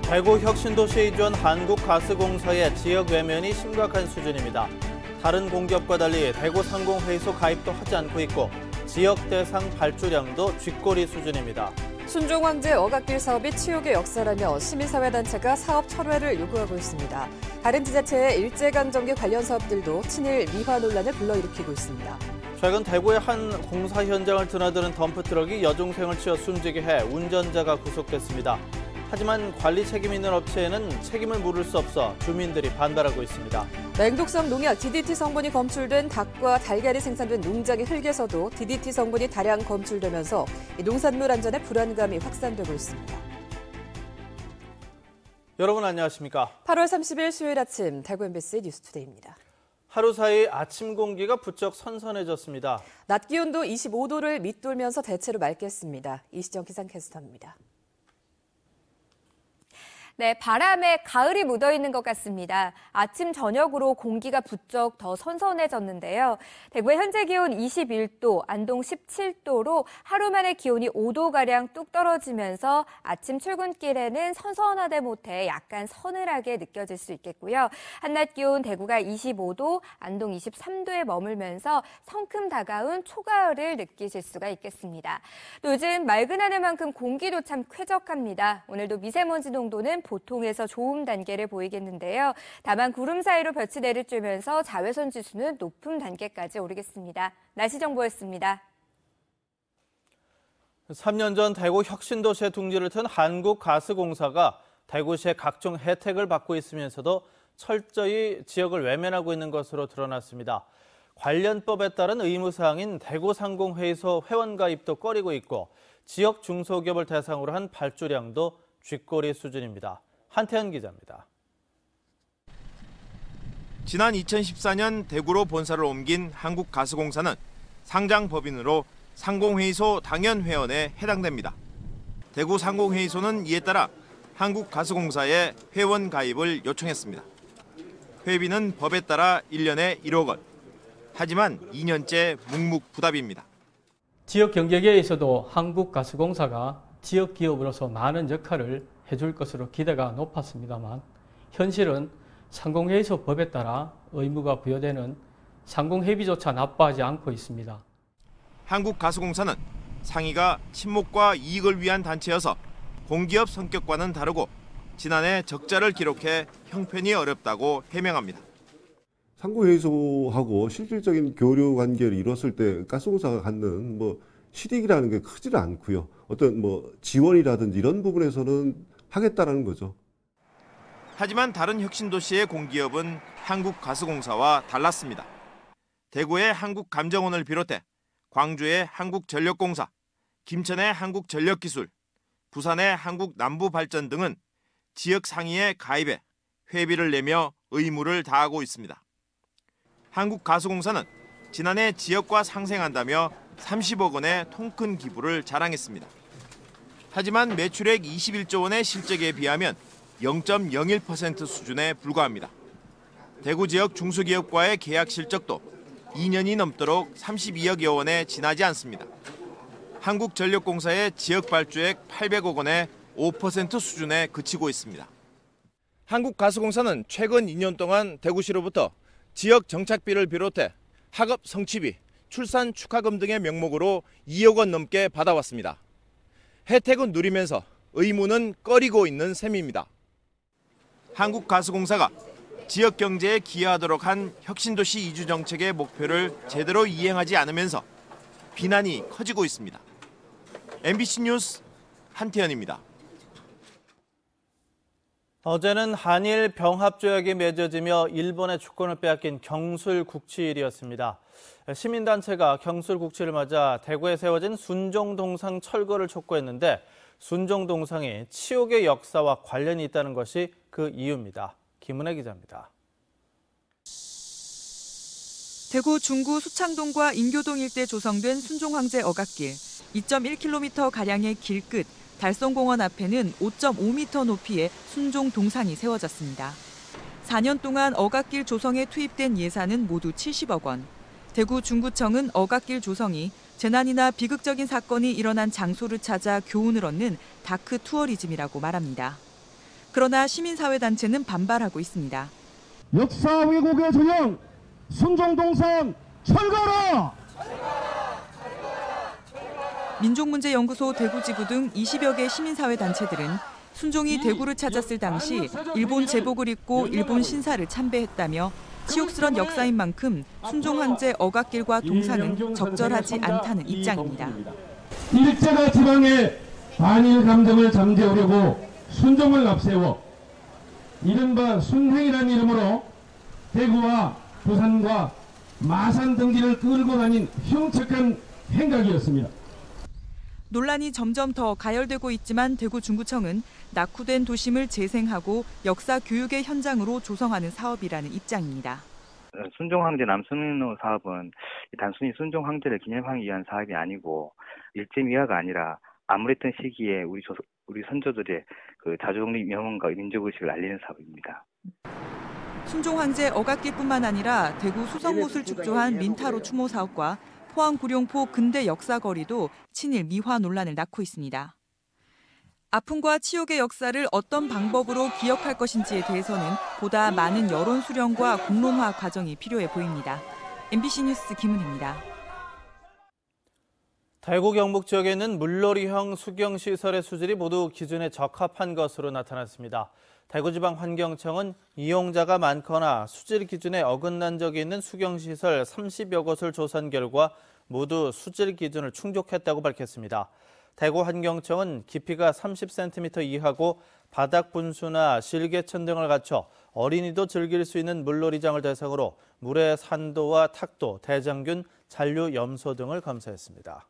대구 혁신도시에 이주한 한국가스공사의 지역 외면이 심각한 수준입니다. 다른 공기업과 달리 대구 상공회의소 가입도 하지 않고 있고 지역 대상 발주량도 쥐꼬리 수준입니다. 순종황제 어갓길 사업이 치욕의 역사라며 시민사회단체가 사업 철회를 요구하고 있습니다. 다른 지자체의 일제강점기 관련 사업들도 친일 미화 논란을 불러일으키고 있습니다. 최근 대구의 한 공사 현장을 드나드는 덤프트럭이 여중생을 치어 숨지게 해 운전자가 구속됐습니다. 하지만 관리 책임 있는 업체에는 책임을 물을 수 없어 주민들이 반발하고 있습니다. 맹독성 농약 DDT 성분이 검출된 닭과 달걀이 생산된 농장의 흙에서도 DDT 성분이 다량 검출되면서 농산물 안전에 불안감이 확산되고 있습니다. 여러분 안녕하십니까? 8월 30일 수요일 아침 대구 MBC 뉴스투데이입니다. 하루 사이 아침 공기가 부쩍 선선해졌습니다. 낮 기온도 25도를 밑돌면서 대체로 맑겠습니다. 이시정 기상캐스터입니다. 네, 바람에 가을이 묻어있는 것 같습니다. 아침 저녁으로 공기가 부쩍 더 선선해졌는데요. 대구의 현재 기온 21도, 안동 17도로 하루 만에 기온이 5도가량 뚝 떨어지면서 아침 출근길에는 선선하다 못해 약간 서늘하게 느껴질 수 있겠고요. 한낮 기온 대구가 25도, 안동 23도에 머물면서 성큼 다가온 초가을을 느끼실 수가 있겠습니다. 또 요즘 맑은 하늘만큼 공기도 참 쾌적합니다. 오늘도 미세먼지 농도는 보통에서 좋음 단계를 보이겠는데요. 다만 구름 사이로 볕이 내리쬐면서 자외선 지수는 높음 단계까지 오르겠습니다. 날씨 정보였습니다. 3년 전 대구 혁신도시의 둥지를 튼 한국가스공사가 대구시의 각종 혜택을 받고 있으면서도 철저히 지역을 외면하고 있는 것으로 드러났습니다. 관련법에 따른 의무사항인 대구상공회의소 회원가입도 꺼리고 있고 지역 중소기업을 대상으로 한 발주량도 쥐꼬리 수준입니다. 한태현 기자입니다. 지난 2014년 대구로 본사를 옮긴 한국가스공사는 상장법인으로 상공회의소 당연회원에 해당됩니다. 대구 상공회의소는 이에 따라 한국가스공사에 회원 가입을 요청했습니다. 회비는 법에 따라 1년에 1억 원. 하지만 2년째 묵묵부답입니다. 지역 경제계에서도 한국가스공사가 지역 기업으로서 많은 역할을 해줄 것으로 기대가 높았습니다만 현실은 상공회의소 법에 따라 의무가 부여되는 상공회비조차 납부하지 않고 있습니다. 한국가스공사는 상위가 친목과 이익을 위한 단체여서 공기업 성격과는 다르고 지난해 적자를 기록해 형편이 어렵다고 해명합니다. 상공회의소하고 실질적인 교류 관계를 이뤘을 때 가스공사가 갖는 실익이라는 게 크지는 않고요. 어떤 지원이라든지 이런 부분에서는 하겠다라는 거죠. 하지만 다른 혁신도시의 공기업은 한국가스공사와 달랐습니다. 대구의 한국감정원을 비롯해 광주의 한국전력공사, 김천의 한국전력기술, 부산의 한국남부발전 등은 지역 상위에 가입해 회비를 내며 의무를 다하고 있습니다. 한국가스공사는 지난해 지역과 상생한다며 30억 원의 통큰 기부를 자랑했습니다. 하지만 매출액 21조 원의 실적에 비하면 0.01% 수준에 불과합니다. 대구 지역 중소기업과의 계약 실적도 2년이 넘도록 32억여 원에 지나지 않습니다. 한국전력공사의 지역 발주액 800억 원의 5% 수준에 그치고 있습니다. 한국가스공사는 최근 2년 동안 대구시로부터 지역 정착비를 비롯해 학업 성취비, 출산 축하금 등의 명목으로 2억 원 넘게 받아왔습니다. 혜택은 누리면서 의무는 꺼리고 있는 셈입니다. 한국가스공사가 지역 경제에 기여하도록 한 혁신도시 이주 정책의 목표를 제대로 이행하지 않으면서 비난이 커지고 있습니다. MBC 뉴스 한태현입니다. 어제는 한일 병합조약이 맺어지며 일본의 주권을 빼앗긴 경술국치일이었습니다. 시민단체가 경술국치를 맞아 대구에 세워진 순종동상 철거를 촉구했는데 순종동상이 치욕의 역사와 관련이 있다는 것이 그 이유입니다. 김은혜 기자입니다. 대구 중구 수창동과 인교동 일대 조성된 순종황제 어갓길 2.1km가량의 길 끝 달성공원 앞에는 5.5m 높이의 순종동상이 세워졌습니다. 4년 동안 어갓길 조성에 투입된 예산은 모두 70억 원. 대구 중구청은 어갓길 조성이 재난이나 비극적인 사건이 일어난 장소를 찾아 교훈을 얻는 다크 투어리즘이라고 말합니다. 그러나 시민사회단체는 반발하고 있습니다. 역사 왜곡의 전형 순종동산 철거라! 민족문제연구소 대구지구 등 20여 개 시민사회단체들은 순종이 대구를 찾았을 당시 일본 제복을 입고 일본 신사를 참배했다며 치욕스런 역사인 만큼 순종 황제 억압길과 동상은 적절하지 않다는 입장입니다. 일제가 지방의 반일 감정을 잠재우려고 순종을 앞세워 이른바 순행이라는 이름으로 대구와 부산과 마산 등지를 끌고 다닌 흉측한 행각이었습니다. 논란이 점점 더 가열되고 있지만 대구 중구청은 낙후된 도심을 재생하고 역사 교육의 현장으로 조성하는 사업이라는 입장입니다. 순종황제 남순로 사업은 단순히 순종황제를 기념하기 위한 사업이 아니고 일제미화가 아니라 암울했던 시기에 우리 선조들의 그 자주독립 명언과 민족의식을 알리는 사업입니다. 순종황제 억압길뿐만 아니라 대구 수성못을 축조한 민타로 추모 사업과 포항 구룡포 근대 역사거리도 친일 미화 논란을 낳고 있습니다. 아픔과 치욕의 역사를 어떤 방법으로 기억할 것인지에 대해서는 보다 많은 여론 수렴과 공론화 과정이 필요해 보입니다. MBC 뉴스 김은혜입니다. 대구 경북 지역에 있는 물놀이형 수경시설의 수질이 모두 기준에 적합한 것으로 나타났습니다. 대구지방환경청은 이용자가 많거나 수질 기준에 어긋난 적이 있는 수경시설 30여 곳을 조사한 결과 모두 수질 기준을 충족했다고 밝혔습니다. 대구환경청은 깊이가 30cm 이하고 바닥 분수나 실개천 등을 갖춰 어린이도 즐길 수 있는 물놀이장을 대상으로 물의 산도와 탁도, 대장균, 잔류 염소 등을 검사했습니다.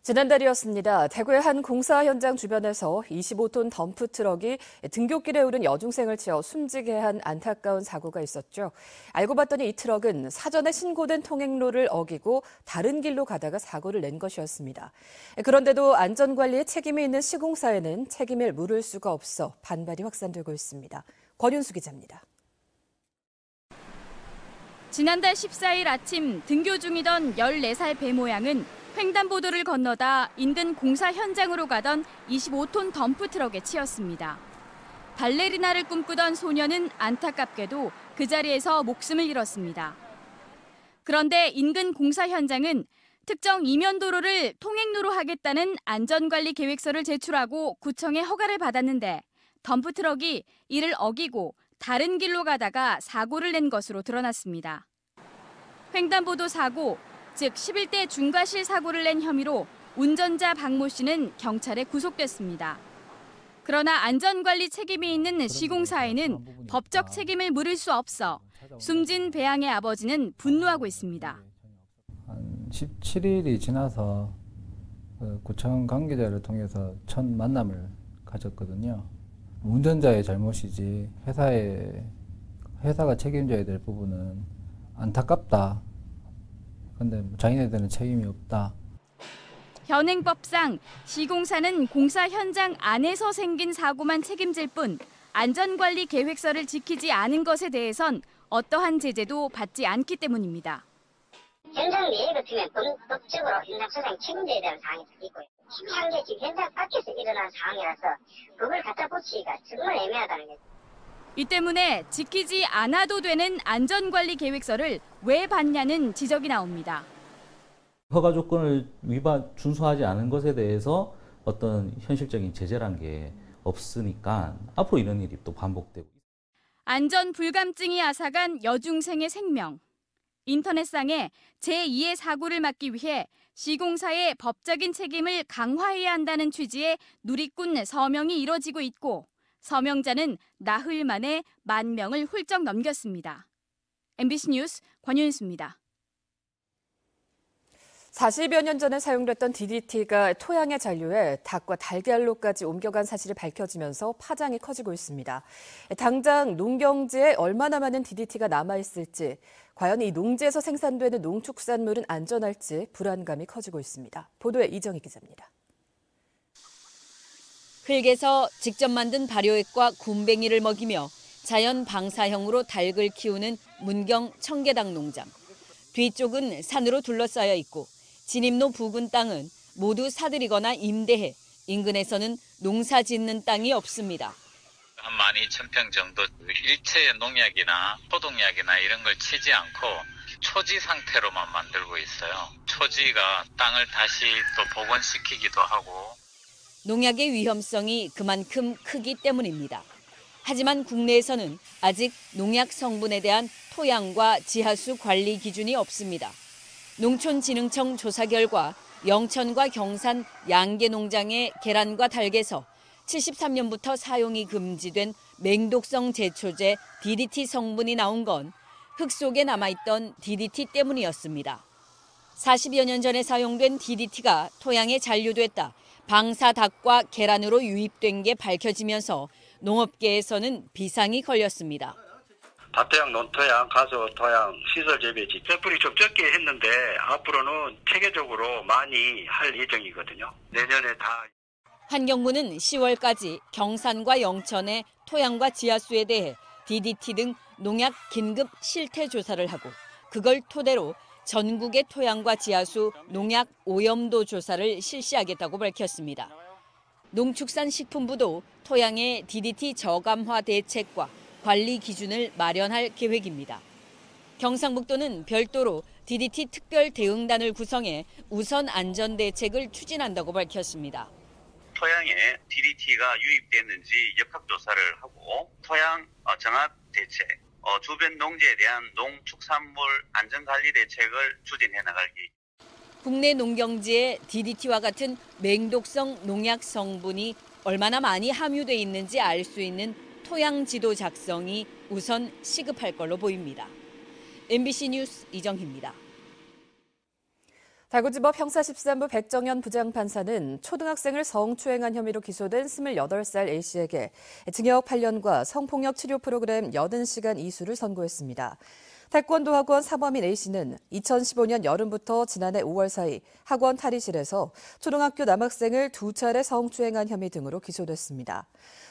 지난달이었습니다. 대구의 한 공사 현장 주변에서 25톤 덤프 트럭이 등굣길에 오른 여중생을 치어 숨지게 한 안타까운 사고가 있었죠. 알고 봤더니 이 트럭은 사전에 신고된 통행로를 어기고 다른 길로 가다가 사고를 낸 것이었습니다. 그런데도 안전관리에 책임이 있는 시공사에는 책임을 물을 수가 없어 반발이 확산되고 있습니다. 권윤수 기자입니다. 지난달 14일 아침 등교 중이던 14살 배 모양은 횡단보도를 건너다 인근 공사 현장으로 가던 25톤 덤프 트럭에 치였습니다. 발레리나를 꿈꾸던 소녀는 안타깝게도 그 자리에서 목숨을 잃었습니다. 그런데 인근 공사 현장은 특정 이면도로를 통행로로 하겠다는 안전관리 계획서를 제출하고 구청의 허가를 받았는데 덤프 트럭이 이를 어기고 다른 길로 가다가 사고를 낸 것으로 드러났습니다. 횡단보도 사고, 즉 11대 중과실 사고를 낸 혐의로 운전자 박모 씨는 경찰에 구속됐습니다. 그러나 안전관리 책임이 있는 시공사에는 법적 책임을 물을 수 없어 숨진 배양의 아버지는 분노하고 있습니다. 한 17일이 지나서 구청 관계자를 통해서 첫 만남을 가졌거든요. 운전자의 잘못이지 회사가 책임져야 될 부분은 안타깝다. 근데 자기네들은 책임이 없다. 현행법상 시공사는 공사 현장 안에서 생긴 사고만 책임질 뿐 안전관리 계획서를 지키지 않은 것에 대해선 어떠한 제재도 받지 않기 때문입니다. 현장 내에 같으면 법적으로 현장 소장이 책임져야 되는 사항이 있고요. 중요한 게 지금 현장 밖에서 일어난 상황이라서 그걸 갖다 붙이기가 정말 애매하다는 거죠. 이 때문에 지키지 않아도 되는 안전관리 계획서를 왜 받냐는 지적이 나옵니다. 허가 조건을 준수하지 않은 것에 대해서 어떤 현실적인 제재란 게 없으니까 앞으로 이런 일이 또 반복되고. 안전 불감증이 앗아간 여중생의 생명. 인터넷상에 제2의 사고를 막기 위해 시공사의 법적인 책임을 강화해야 한다는 취지의 누리꾼 서명이 이뤄지고 있고 서명자는 나흘 만에 10,000명을 훌쩍 넘겼습니다. MBC 뉴스 권윤수입니다. 40여 년 전에 사용됐던 DDT가 토양에 잔류해 닭과 달걀로까지 옮겨간 사실이 밝혀지면서 파장이 커지고 있습니다. 당장 농경지에 얼마나 많은 DDT가 남아있을지, 과연 이 농지에서 생산되는 농축산물은 안전할지 불안감이 커지고 있습니다. 보도에 이정희 기자입니다. 흙에서 직접 만든 발효액과 굼벵이를 먹이며 자연 방사형으로 닭을 키우는 문경 청계당 농장. 뒤쪽은 산으로 둘러싸여 있고 진입로 부근 땅은 모두 사들이거나 임대해 인근에서는 농사 짓는 땅이 없습니다. 한 12,000평 정도 일체 농약이나 포동약이나 이런 걸 치지 않고 초지 상태로만 만들고 있어요. 초지가 땅을 다시 또 복원시키기도 하고. 농약의 위험성이 그만큼 크기 때문입니다. 하지만 국내에서는 아직 농약 성분에 대한 토양과 지하수 관리 기준이 없습니다. 농촌진흥청 조사 결과 영천과 경산 양계 농장의 계란과 닭에서 73년부터 사용이 금지된 맹독성 제초제 DDT 성분이 나온 건 흙 속에 남아있던 DDT 때문이었습니다. 40여 년 전에 사용된 DDT가 토양에 잔류됐다 방사 닭과 계란으로 유입된 게 밝혀지면서 농업계에서는 비상이 걸렸습니다. 다토양, 논토양, 가수토양, 시설 재배지 쨘풀이 좀 적게 했는데 앞으로는 체계적으로 많이 할 예정이거든요. 내년에 다. 환경부는 10월까지 경산과 영천의 토양과 지하수에 대해 DDT 등 농약 긴급 실태 조사를 하고 그걸 토대로 전국의 토양과 지하수 농약 오염도 조사를 실시하겠다고 밝혔습니다. 농축산식품부도 토양의 DDT 저감화 대책과 관리 기준을 마련할 계획입니다. 경상북도는 별도로 DDT 특별 대응단을 구성해 우선 안전 대책을 추진한다고 밝혔습니다. 토양에 DDT가 유입됐는지 역학조사를 하고 토양 정합 대책, 주변 농지에 대한 농축산물 안전관리 대책을 추진해 나갈 계획입니다. 국내 농경지에 DDT와 같은 맹독성 농약 성분이 얼마나 많이 함유돼 있는지 알 수 있는 토양 지도 작성이 우선 시급할 걸로 보입니다. MBC 뉴스 이정희입니다. 대구지법 형사 13부 백정현 부장판사는 초등학생을 성추행한 혐의로 기소된 28살 A씨에게 징역 8년과 성폭력 치료 프로그램 80시간 이수를 선고했습니다. 태권도 학원 사범인 A씨는 2015년 여름부터 지난해 5월 사이 학원 탈의실에서 초등학교 남학생을 2차례 성추행한 혐의 등으로 기소됐습니다.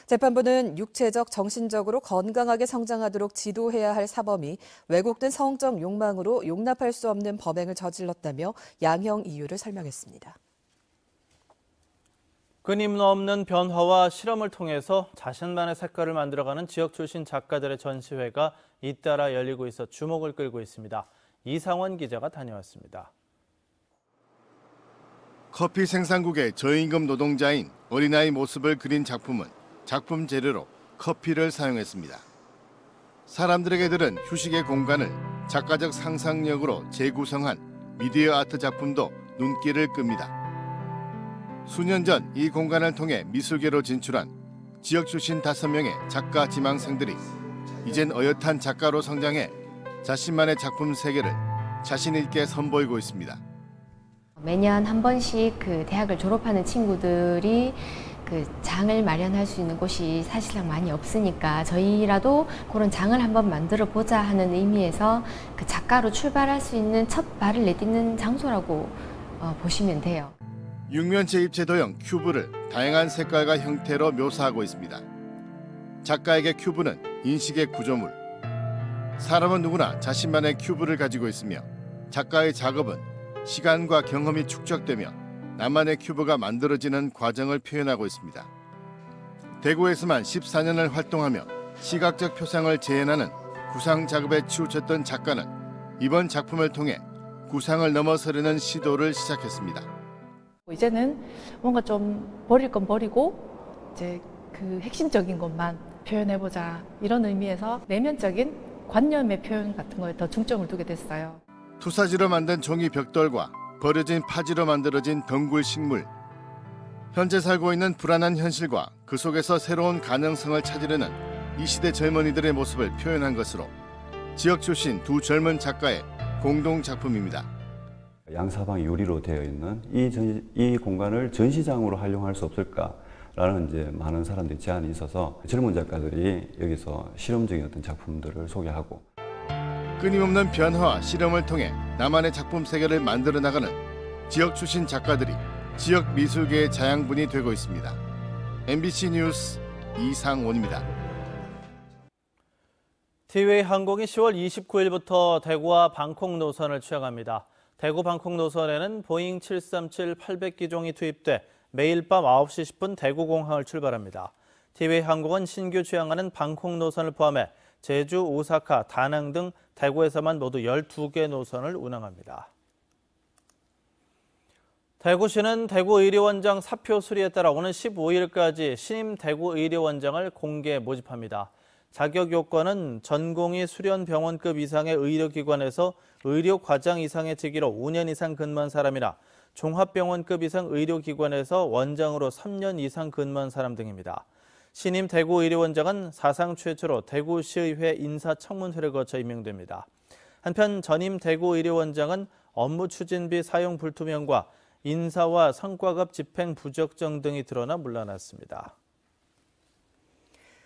재판부는 육체적, 정신적으로 건강하게 성장하도록 지도해야 할 사범이 왜곡된 성적 욕망으로 용납할 수 없는 범행을 저질렀다며 양형 이유를 설명했습니다. 끊임없는 변화와 실험을 통해서 자신만의 색깔을 만들어가는 지역 출신 작가들의 전시회가 잇따라 열리고 있어 주목을 끌고 있습니다. 이상원 기자가 다녀왔습니다. 커피 생산국의 저임금 노동자인 어린아이 모습을 그린 작품은 작품 재료로 커피를 사용했습니다. 사람들에게 들은 휴식의 공간을 작가적 상상력으로 재구성한 미디어 아트 작품도 눈길을 끕니다. 수년 전 이 공간을 통해 미술계로 진출한 지역 출신 5명의 작가 지망생들이 이젠 어엿한 작가로 성장해 자신만의 작품 세계를 자신 있게 선보이고 있습니다. 매년 한 번씩 그 대학을 졸업하는 친구들이 그 장을 마련할 수 있는 곳이 사실상 많이 없으니까 저희라도 그런 장을 한번 만들어 보자 하는 의미에서 그 작가로 출발할 수 있는 첫 발을 내딛는 장소라고 보시면 돼요. 육면체 입체 도형 큐브를 다양한 색깔과 형태로 묘사하고 있습니다. 작가에게 큐브는 인식의 구조물. 사람은 누구나 자신만의 큐브를 가지고 있으며 작가의 작업은 시간과 경험이 축적되며 나만의 큐브가 만들어지는 과정을 표현하고 있습니다. 대구에서만 14년을 활동하며 시각적 표상을 재현하는 구상 작업에 치우쳤던 작가는 이번 작품을 통해 구상을 넘어서려는 시도를 시작했습니다. 이제는 뭔가 좀 버릴 건 버리고 이제 그 핵심적인 것만 표현해보자 이런 의미에서 내면적인 관념의 표현 같은 거에 더 중점을 두게 됐어요. 투사지로 만든 종이 벽돌과 버려진 파지로 만들어진 덩굴 식물. 현재 살고 있는 불안한 현실과 그 속에서 새로운 가능성을 찾으려는 이 시대 젊은이들의 모습을 표현한 것으로 지역 출신 두 젊은 작가의 공동 작품입니다. 양사방이 유리로 되어 있는 이 공간을 전시장으로 활용할 수 없을까라는 이제 많은 사람들이 제안이 있어서 젊은 작가들이 여기서 실험적인 어떤 작품들을 소개하고 끊임없는 변화와 실험을 통해 나만의 작품 세계를 만들어 나가는 지역 출신 작가들이 지역 미술계의 자양분이 되고 있습니다. MBC 뉴스 이상원입니다. 티웨이 항공이 10월 29일부터 대구와 방콕 노선을 취항합니다. 대구 방콕 노선에는 보잉 737-800기종이 투입돼 매일 밤 9시 10분 대구공항을 출발합니다. 티웨이항공은 신규 취항하는 방콕 노선을 포함해 제주, 오사카, 다낭 등 대구에서만 모두 12개 노선을 운항합니다. 대구시는 대구의료원장 사표 수리에 따라 오는 15일까지 신임 대구의료원장을 공개 모집합니다. 자격 요건은 전공의 수련병원급 이상의 의료기관에서 의료과장 이상의 직위로 5년 이상 근무한 사람이나 종합병원급 이상 의료기관에서 원장으로 3년 이상 근무한 사람 등입니다. 신임 대구의료원장은 사상 최초로 대구시의회 인사청문회를 거쳐 임명됩니다. 한편 전임 대구의료원장은 업무 추진비 사용 불투명과 인사와 성과급 집행 부적정 등이 드러나 물러났습니다.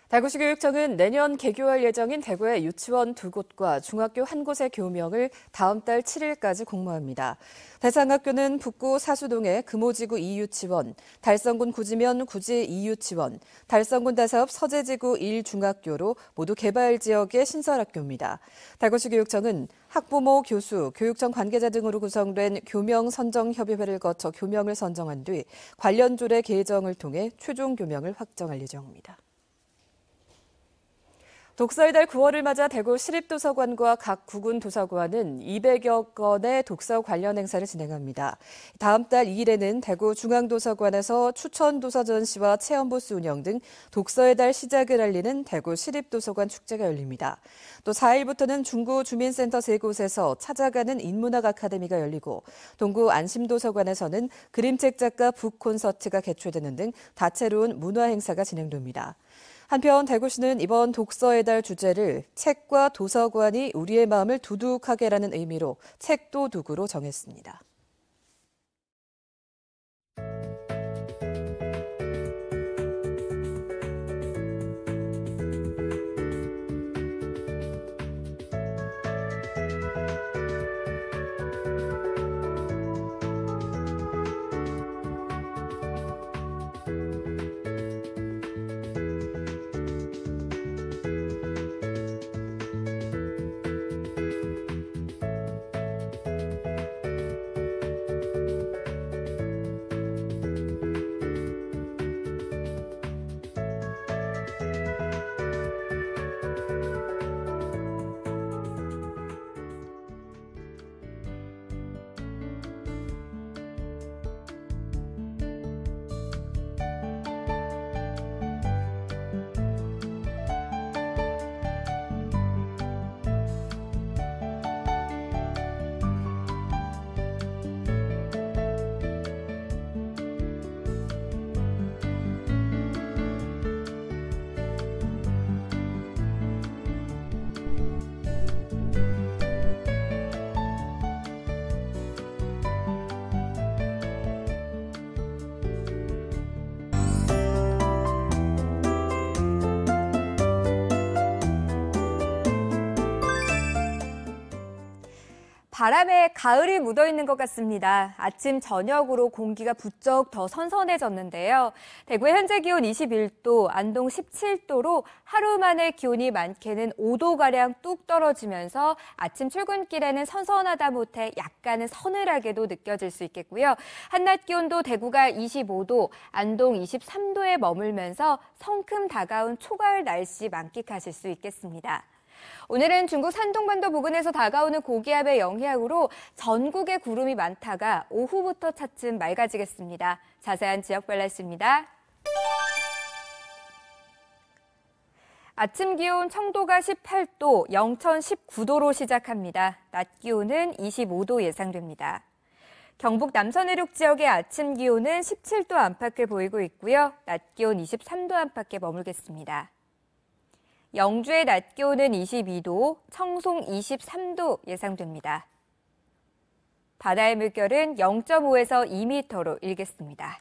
대구시 교육청은 내년 개교할 예정인 대구의 유치원 2곳과 중학교 1곳의 교명을 다음 달 7일까지 공모합니다. 대상 학교는 북구 사수동의 금오지구 2유치원, 달성군 구지면 구지 2유치원, 달성군 다사읍 서재지구 1중학교로 모두 개발 지역의 신설학교입니다. 대구시 교육청은 학부모, 교수, 교육청 관계자 등으로 구성된 교명 선정협의회를 거쳐 교명을 선정한 뒤 관련 조례 개정을 통해 최종 교명을 확정할 예정입니다. 독서의 달 9월을 맞아 대구 시립도서관과 각 구군 도서관은 200여 건의 독서 관련 행사를 진행합니다. 다음 달 2일에는 대구 중앙도서관에서 추천도서 전시와 체험부스 운영 등 독서의 달 시작을 알리는 대구 시립도서관 축제가 열립니다. 또 4일부터는 중구 주민센터 3곳에서 찾아가는 인문학 아카데미가 열리고 동구 안심도서관에서는 그림책 작가 북콘서트가 개최되는 등 다채로운 문화 행사가 진행됩니다. 한편 대구시는 이번 독서의 달 주제를 책과 도서관이 우리의 마음을 두둑하게라는 의미로 책도둑으로 정했습니다. 바람에 가을이 묻어있는 것 같습니다. 아침, 저녁으로 공기가 부쩍 더 선선해졌는데요. 대구의 현재 기온 21도, 안동 17도로 하루 만에 기온이 많게는 5도가량 뚝 떨어지면서 아침 출근길에는 선선하다 못해 약간은 서늘하게도 느껴질 수 있겠고요. 한낮 기온도 대구가 25도, 안동 23도에 머물면서 성큼 다가온 초가을 날씨 만끽하실 수 있겠습니다. 오늘은 중국 산동반도 부근에서 다가오는 고기압의 영향으로 전국에 구름이 많다가 오후부터 차츰 맑아지겠습니다. 자세한 지역별 날씨입니다. 아침 기온 청도가 18도, 영천 19도로 시작합니다. 낮 기온은 25도 예상됩니다. 경북 남서내륙 지역의 아침 기온은 17도 안팎을 보이고 있고요. 낮 기온 23도 안팎에 머물겠습니다. 영주의 낮 기온은 22도, 청송 23도 예상됩니다. 바다의 물결은 0.5에서 2m로 일겠습니다.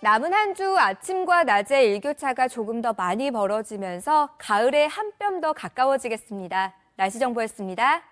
남은 한 주 아침과 낮의 일교차가 조금 더 많이 벌어지면서 가을에 한 뼘 더 가까워지겠습니다. 날씨 정보였습니다.